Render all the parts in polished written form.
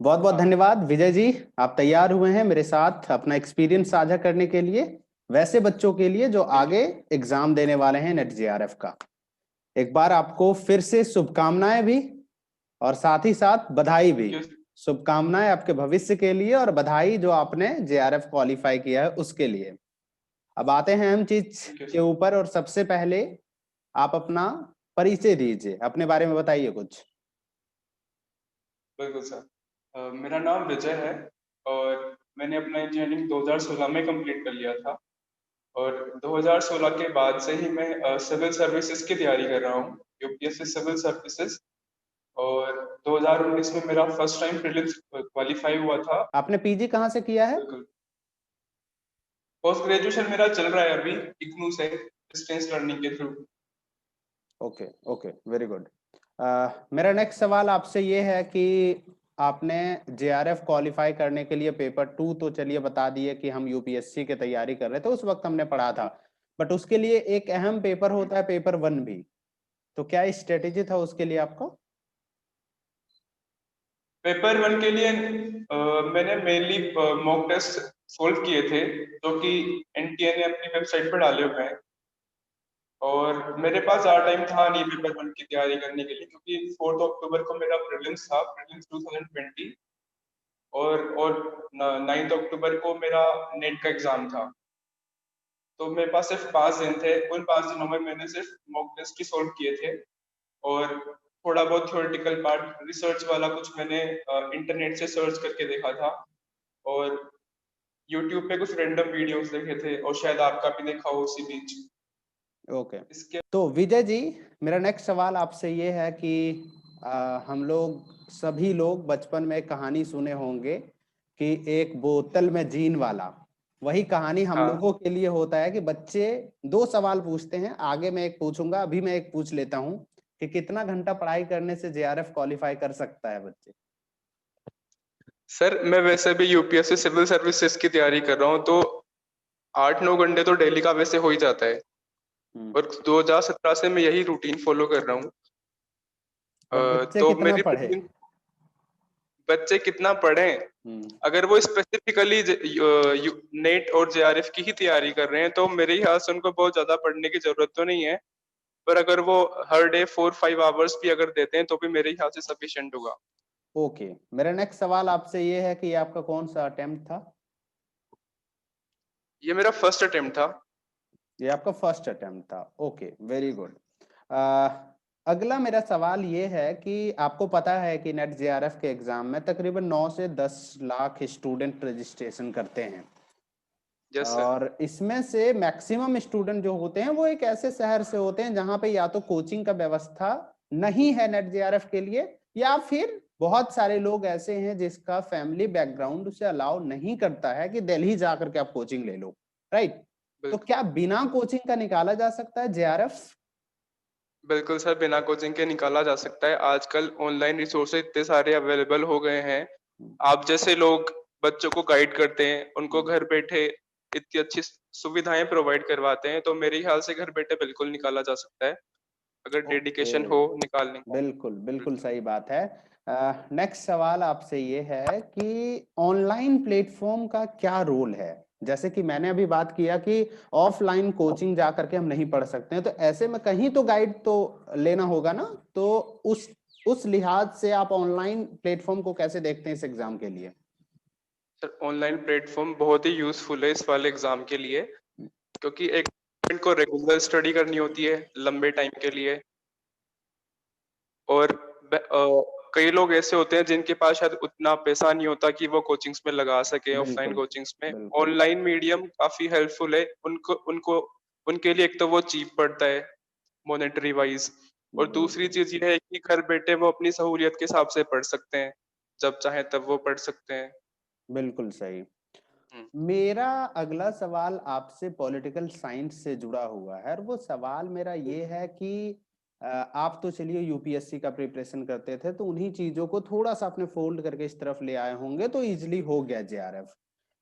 बहुत बहुत हाँ। धन्यवाद विजय जी। आप तैयार हुए हैं मेरे साथ अपना एक्सपीरियंस साझा करने के लिए, वैसे बच्चों के लिए जो जी। आगे एग्जाम देने वाले हैं नेट जेआरएफ का। एक बार आपको फिर से शुभकामनाएं भी, और साथ ही साथ बधाई भी। Thank you. शुभकामनाएं आपके भविष्य के लिए और बधाई जो आपने जेआरएफ क्वालिफाई किया है उसके लिए। अब आते हैं अहम चीज थैंक यू के सर। ऊपर, और सबसे पहले आप अपना परिचय दीजिए, अपने बारे में बताइए कुछ। बिल्कुल सर। मेरा नाम विजय है और मैंने अपना इंजीनियरिंग 2016 में कंप्लीट कर लिया था। और 2016 के बाद से ही मैं सिविल सर्विसेज की तैयारी कर रहा हूँ, यूपीएससी सिविल सर्विसेज। और 2019 में मेरा फर्स्ट टाइम प्रीलिम्स क्वालिफाई हुआ था। आपने पीजी कहाँ से किया है? बिल्कुल। पोस्ट ग्रेजुएशन मेरा चल रहा है अभी इग्नू से, डिस्टेंस लर्निंग के through. Okay okay, very good. मेरा नेक्स्ट सवाल आपसे ये है कि आपने जेआरएफ क्वालिफाई करने के लिए पेपर 2 तो चलिए बता दिए कि हम यूपीएससी की तैयारी कर रहे थे, उस वक्त हमने पढ़ा था। बट उसके लिए एक अहम पेपर होता है, पेपर 1 भी। तो क्या स्ट्रेटेजी था उसके लिए आपको? पेपर वन के लिए मैंने मेनली मॉक टेस्ट सोल्व किए थे, जो कि एनटीए ने अपनी वेबसाइट पर डाले हुए हैं। और मेरे पास ज़्यादा टाइम था नहीं पेपर वन की तैयारी करने के लिए, क्योंकि 4 अक्टूबर को मेरा प्रीलिम्स था, प्रीलिम्स 2020। और 9 अक्टूबर को मेरा नेट का एग्जाम था। तो मेरे पास सिर्फ 5 दिन थे। उन 5 दिनों में मैंने सिर्फ मॉक टेस्ट ही सोल्व किए थे। और थोड़ा बहुत थ्योरेटिकल पार्ट, रिसर्च वाला कुछ मैंने इंटरनेट से सर्च करके देखा था। और यूट्यूब पे कुछ रैंडम वीडियोस देखे थे, और शायद आपका भी देखा हो उसी बीच। ओके। इसके तो विजय जी, मेरा नेक्स्ट सवाल आपसे ये है कि हम लोग सभी लोग बचपन में एक कहानी सुने होंगे कि एक बोतल में जीन वाला। वही कहानी हम हाँ। लोगों के लिए होता है कि बच्चे दो सवाल पूछते हैं, आगे मैं एक पूछूंगा, अभी मैं एक पूछ लेता हूँ कि कितना घंटा पढ़ाई करने से जेआरएफ क्वालिफाई कर सकता है बच्चे? सर, मैं वैसे भी यूपीएससी सिविल सर्विसेज की तैयारी कर रहा हूँ, तो 8-9 घंटे तो डेली का वैसे हो ही जाता है। हम्म। और 2017 से मैं यही रूटीन फॉलो कर रहा हूँ। बट बच्चे तो कितना मेरी पढ़े? रूटीन, बच्चे कितना पढ़ें? हम्म। अगर वो स्पेसिफिकली नेट और जेआरएफ की ही तैयारी कर रहे हैं, तो मेरे ख्याल से उनको बहुत ज्यादा पढ़ने की जरूरत तो नहीं है। पर अगर वो हर डे 4-5 आवर्स भी अगर देते हैं, तो भी मेरे ख्याल से सफिशिएंट होगा। ओके, मेरा नेक्स्ट सवाल आपसे ये है कि ये आपका कौन सा अटेम्प्ट था? ये मेरा फर्स्ट अटेम्प्ट था। ये आपका फर्स्ट अटेम्प्ट था। Okay, very good. अगला मेरा सवाल ये है कि आपको पता है कि नेट जेआरएफ के एग्जाम में तकरीबन 9 से 10 लाख स्टूडेंट रजिस्ट्रेशन करते हैं। Yes sir. और इसमें से मैक्सिमम स्टूडेंट जो होते हैं वो एक ऐसे शहर से होते हैं जहां पे या तो कोचिंग का व्यवस्था नहीं है नेट जेआरएफ के लिए, या फिर बहुत सारे लोग ऐसे हैं जिसका फैमिली बैकग्राउंड उसे अलाउ नहीं करता है कि दिल्ली जाकर के आप कोचिंग ले लो। राइट? तो बिल्कुल। क्या बिना कोचिंग का निकाला जा सकता है जेआरएफ? बिल्कुल सर, बिना कोचिंग के निकाला जा सकता है। आजकल ऑनलाइन रिसोर्सेज इतने सारे अवेलेबल हो गए हैं। आप जैसे लोग बच्चों को गाइड करते हैं, उनको घर बैठे इतनी अच्छी सुविधाएं प्रोवाइड करवाते हैं, तो मेरे ख्याल से घर बैठे बिल्कुल निकाला जा सकता है, अगर ओके, डेडिकेशन हो निकालने का। बिल्कुल बिल्कुल बिल्कुल। सही बात है। नेक्स्ट सवाल आपसे ये है कि ऑनलाइन प्लेटफॉर्म का क्या रोल है? जैसे कि मैंने अभी बात किया कि ऑफलाइन कोचिंग जा करके हम नहीं पढ़ सकते हैं, तो ऐसे में कहीं तो गाइड तो लेना होगा ना। तो उस लिहाज से आप ऑनलाइन प्लेटफॉर्म को कैसे देखते हैं इस एग्जाम के लिए? सर, ऑनलाइन प्लेटफॉर्म बहुत ही यूजफुल है इस वाले एग्जाम के लिए, क्योंकि एक स्टूडेंट को रेगुलर स्टडी करनी होती है लंबे टाइम के लिए। और कई लोग ऐसे होते हैं जिनके पास शायद उतना पैसा नहीं होता कि वो कोचिंग्स में लगा सके, ऑफलाइन बिल्कुल कोचिंग्स में। बिल्कुल। ऑनलाइन मीडियम काफी हेल्पफुल है उनको उनको उनके लिए। एक तो वो चीप पड़ता है मॉनेटरी वाइज, और दूसरी बिल्कुल चीज ये है कि घर बैठे वो अपनी सहूलियत के हिसाब से पढ़ सकते हैं, जब चाहे तब वो पढ़ सकते हैं। बिल्कुल सही। हम्म। मेरा अगला सवाल आपसे पॉलिटिकल साइंस से जुड़ा हुआ है, और वो सवाल मेरा ये है कि आप तो चलिए यूपीएससी का प्रिपरेशन करते थे, तो उन्हीं चीजों को थोड़ा सा अपने फोल्ड करके इस तरफ ले आए होंगे तो इजीली हो गया जेआरएफ।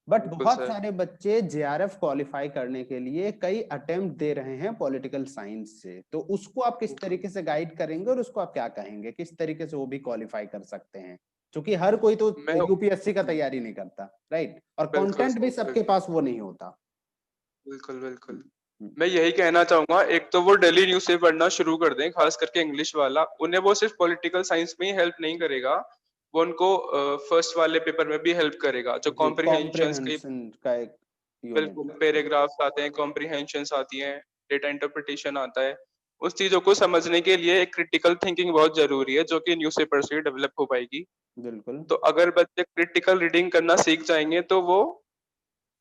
बट बिल्कुल बहुत सर। सारे बच्चे जेआरएफ क्वालिफाई करने के लिए कई अटेम्प्ट दे रहे हैं पॉलिटिकल साइंस से, तो उसको आप किस बिल्कुल। तरीके से गाइड करेंगे और उसको आप क्या कहेंगे, किस तरीके से वो भी क्वालिफाई कर सकते हैं? क्योंकि हर कोई तो मैं यूपीएससी का तैयारी नहीं करता, राइट, और बिल्कुल कंटेंट भी सबके पास वो नहीं होता। बिल्कुल बिल्कुल हम्म, मैं यही कहना चाहूंगा, एक तो वो डेली न्यूज़ से पढ़ना शुरू कर दें, खास करके इंग्लिश वाला। उन्हें वो सिर्फ पॉलिटिकल साइंस में ही हेल्प नहीं करेगा, वो उनको फर्स्ट वाले पेपर में भी हेल्प करेगा, जो जी, कॉम्प्रिहेंशंस के कॉम्प्रिहेंशन का एक बिल्कुल यूनिट। पैराग्राफ्स आते हैं, कॉम्प्रिहेंशंस आती हैं, डेटा इंटरप्रिटेशन आता है। उस चीजों को समझने के लिए एक क्रिटिकल थिंकिंग बहुत जरूरी है, जो कि न्यूज़पेपर से डेवलप हो पाएगी। बिल्कुल तो अगर बच्चे क्रिटिकल रीडिंग करना सीख जाएंगे तो वो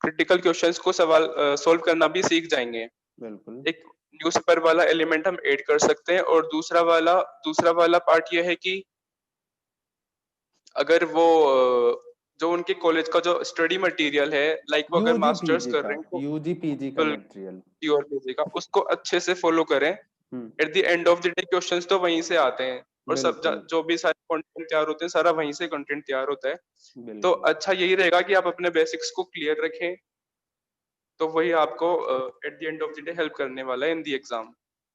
क्रिटिकल क्वेश्चंस को सवाल सॉल्व करना भी सीख जाएंगे। बिल्कुल। एक न्यूज़पेपर वाला एलिमेंट हम ऐड कर सकते हैं। और दूसरा वाला पार्ट ये है कि अगर वो जो उनके कॉलेज का जो स्टडी मटेरियल है, लाइक वो अगर यूजी मास्टर्स पीजी कर का, रहे हैं तो यूजी पीजी का मटेरियल। और भेजेगा, उसको अच्छे से फॉलो करें। Hmm. At the end of the day questions तो वहीं से आते हैं, और बिल्कुल जो भी सारे कंटेंट तैयार होते हैं, सारा वहीं से कंटेंट तैयार होता है। तो बिल्कुल। अच्छा यही रहेगा कि आप अपने बेसिक्स को क्लियर रखें, तो वही आपको eight the end of the day help करने वाला है इन द एग्जाम।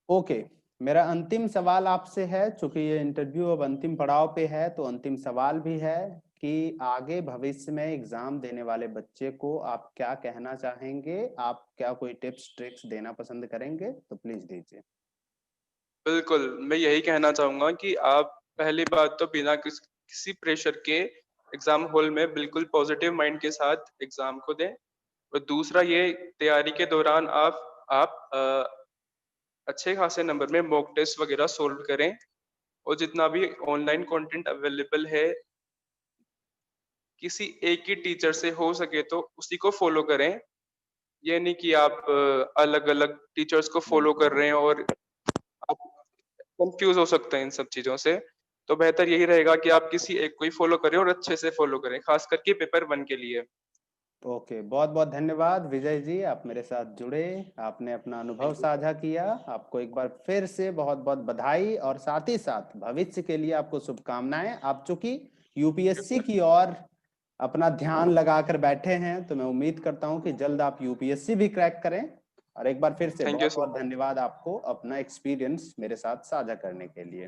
ओके, मेरा अंतिम सवाल आपसे है, चूंकि ये इंटरव्यू अब अंतिम पड़ाव पे है, तो अंतिम सवाल भी है कि आगे भविष्य में एग्जाम देने वाले बच्चे को आप क्या कहना चाहेंगे? आप क्या कोई टिप्स ट्रिक्स देना पसंद करेंगे? तो प्लीज दीजिए। बिल्कुल, मैं यही कहना चाहूंगा कि आप पहली बात तो बिना किसी प्रेशर के एग्जाम हॉल में बिल्कुल पॉजिटिव माइंड के साथ एग्जाम को दें। और दूसरा ये, तैयारी के दौरान आप अच्छे खासे नंबर में मॉक टेस्ट वगैरह सोल्व करें। और जितना भी ऑनलाइन कंटेंट अवेलेबल है, किसी एक ही टीचर से हो सके तो उसी को फॉलो करें। ये नहीं कि आप अलग अलग टीचर्स को फॉलो बिल्कुल कर रहे हैं और आप कंफ्यूज हो सकते हैं इन सब चीजों से। तो बेहतर यही रहेगा कि आप किसी एक को ही फॉलो करें, और अच्छे से फॉलो करें, खास करके पेपर 1 के लिए। ओके, बहुत बहुत धन्यवाद विजय जी, आप मेरे साथ जुड़े, आपने अपना अनुभव थैंक यू सर। साझा किया। आपको एक बार फिर से बहुत बहुत बधाई, और साथ ही साथ भविष्य के लिए आपको शुभकामनाएं। आप चूंकि थैंक यू यूपीएससी सर। की ओर अपना ध्यान लगाकर बैठे हैं, तो मैं उम्मीद करता हूं कि जल्द आप यूपीएससी भी क्रैक करें। और एक बार फिर से थैंक यू बहुत सो बहुत मच। धन्यवाद आपको अपना एक्सपीरियंस मेरे साथ साझा करने के लिए।